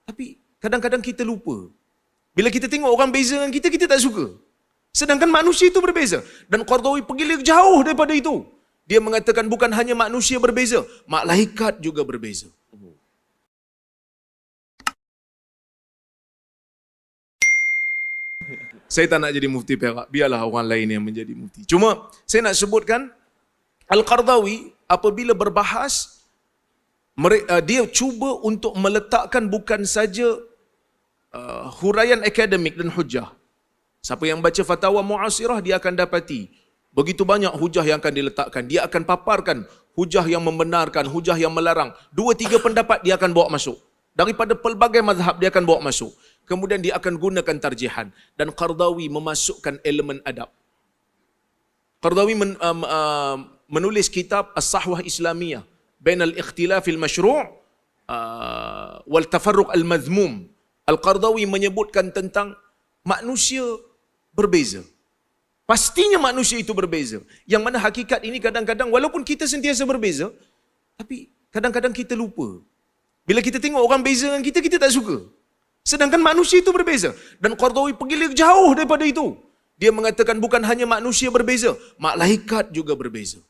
Tapi kadang-kadang kita lupa. Bila kita tengok orang beza dengan kita, kita tak suka. Sedangkan manusia itu berbeza. Dan Qardawi pergi lebih jauh daripada itu. Dia mengatakan bukan hanya manusia berbeza, malaikat juga berbeza. Saya tak nak jadi mufti Perak, biarlah orang lain yang menjadi mufti. Cuma saya nak sebutkan, Al-Qardawi apabila berbahas, dia cuba untuk meletakkan bukan saja huraian akademik dan hujah. Siapa yang baca fatwa muasirah, dia akan dapati begitu banyak hujah yang akan diletakkan. Dia akan paparkan hujah yang membenarkan, hujah yang melarang. 2-3 pendapat dia akan bawa masuk. Daripada pelbagai mazhab dia akan bawa masuk. Kemudian dia akan gunakan tarjihan. Dan Qardawi memasukkan elemen adab. Qardawi menulis kitab As-Sahwah Islamiyah bain al-ikhtilaf al-mashru' wal tafarruq al-madhmum. Al-Qardawi menyebutkan tentang manusia berbeza. Pastinya manusia itu berbeza. Yang mana hakikat ini kadang-kadang walaupun kita sentiasa berbeza, tapi kadang-kadang kita lupa. Bila kita tengok orang beza dengan kita, kita tak suka. Sedangkan manusia itu berbeza. Dan Qardawi pergi lebih jauh daripada itu. Dia mengatakan bukan hanya manusia berbeza, malaikat juga berbeza.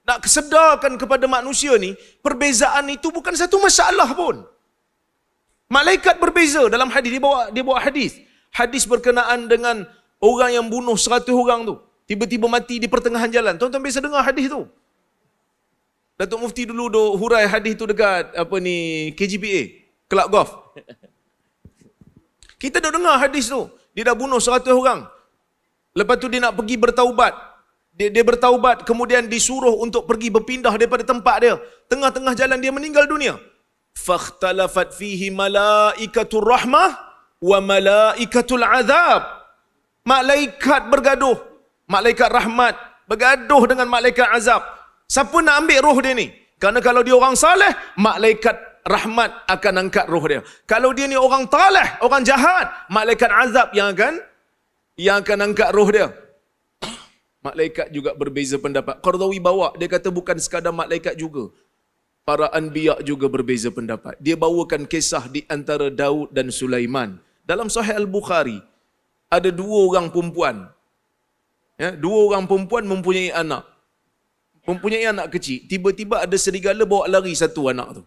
Nak kesedarkan kepada manusia ni, perbezaan itu bukan satu masalah pun. Malaikat berbeza. Dalam hadis dia bawa hadis. Hadis berkenaan dengan orang yang bunuh 100 orang tu. Tiba-tiba mati di pertengahan jalan. Tuan-tuan biasa dengar hadis tu? Datuk Mufti dulu hurai hadis tu dekat KGPA, Kelab Golf. Kita dah dengar hadis tu. Dia dah bunuh 100 orang. Lepas tu dia nak pergi bertaubat. Dia bertaubat, kemudian disuruh untuk pergi berpindah daripada tempat dia. Tengah-tengah jalan dia meninggal dunia. Fakhtalafat fihi malaikatur rahmah wa malaikatul azab. Malaikat bergaduh. Malaikat rahmat bergaduh dengan malaikat azab. Siapa nak ambil roh dia ni? Kerana kalau dia orang saleh, malaikat rahmat akan angkat roh dia. Kalau dia ni orang taleh, orang jahat, malaikat azab yang akan angkat roh dia. Malaikat juga berbeza pendapat. Qardawi bawa, dia kata bukan sekadar malaikat juga. Para anbiya juga berbeza pendapat. Dia bawakan kisah di antara Daud dan Sulaiman. Dalam Sahih Al-Bukhari, ada 2 orang perempuan. Ya, 2 orang perempuan mempunyai anak. Mempunyai anak kecil. Tiba-tiba ada serigala bawa lari satu anak tu.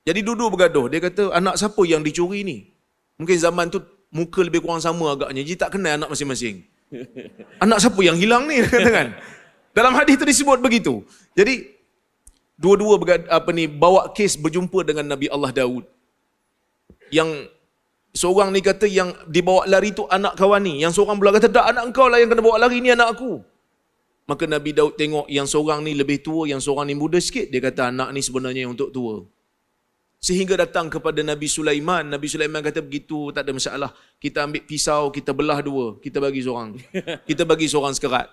Jadi duduk bergaduh. Dia kata, anak siapa yang dicuri ni? Mungkin zaman tu muka lebih kurang sama agaknya. Jadi tak kenal anak masing-masing. Anak siapa yang hilang ni? Kan? Dalam hadis tu disebut begitu. Jadi dua-dua bawa kes berjumpa dengan Nabi Allah Daud. Yang seorang ni kata yang dibawa lari tu anak kawan ni. Yang seorang pula kata, tak, anak engkau lah yang kena bawa lari ni, anak aku. Maka Nabi Daud tengok yang seorang ni lebih tua, yang seorang ni muda sikit. Dia kata anak ni sebenarnya yang untuk tua. Sehingga datang kepada Nabi Sulaiman. Nabi Sulaiman kata begitu, tak ada masalah. Kita ambil pisau, kita belah 2. Kita bagi seorang. Kita bagi seorang sekerat.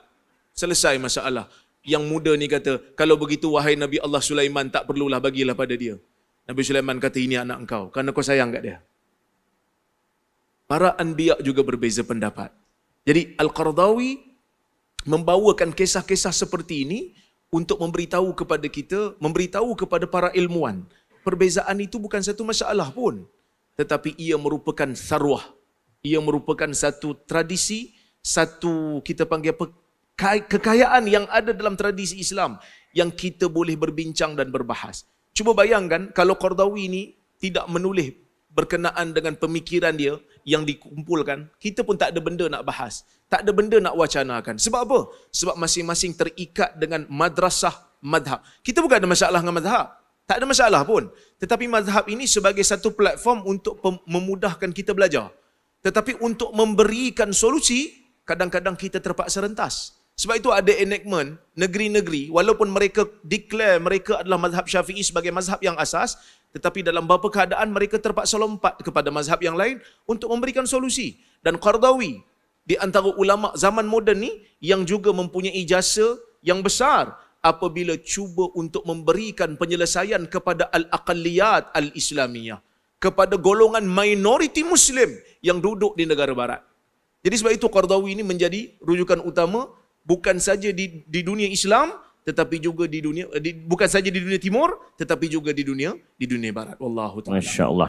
Selesai masalah. Yang muda ni kata, kalau begitu wahai Nabi Allah Sulaiman, tak perlulah bagilah pada dia. Nabi Sulaiman kata, ini anak engkau. Kerana kau sayang kat dia. Para anbiya juga berbeza pendapat. Jadi Al-Qardawi membawakan kisah-kisah seperti ini untuk memberitahu kepada kita, memberitahu kepada para ilmuwan. Perbezaan itu bukan satu masalah pun. Tetapi ia merupakan sarwah. Ia merupakan satu tradisi, satu kita panggil apa, kekayaan yang ada dalam tradisi Islam yang kita boleh berbincang dan berbahas. Cuba bayangkan kalau Qardawi ini tidak menulis berkenaan dengan pemikiran dia yang dikumpulkan, kita pun tak ada benda nak bahas. Tak ada benda nak wacanakan. Sebab apa? Sebab masing-masing terikat dengan madrasah madhab. Kita bukan ada masalah dengan madhab. Tak ada masalah pun. Tetapi mazhab ini sebagai satu platform untuk memudahkan kita belajar. Tetapi untuk memberikan solusi, kadang-kadang kita terpaksa rentas. Sebab itu ada enactment, negeri-negeri, walaupun mereka declare mereka adalah mazhab Syafi'i sebagai mazhab yang asas, tetapi dalam beberapa keadaan mereka terpaksa lompat kepada mazhab yang lain untuk memberikan solusi. Dan Qardawi, di antara ulama zaman moden ni, yang juga mempunyai jasa yang besar, apabila cuba untuk memberikan penyelesaian kepada al-aqalliyat al-islamiyah, kepada golongan minoriti Muslim yang duduk di negara barat. Jadi sebab itu Qardawi ini menjadi rujukan utama bukan saja di dunia Islam, tetapi juga di dunia bukan saja di dunia timur, tetapi juga di dunia barat. Wallahu ta'ala. Masya-Allah.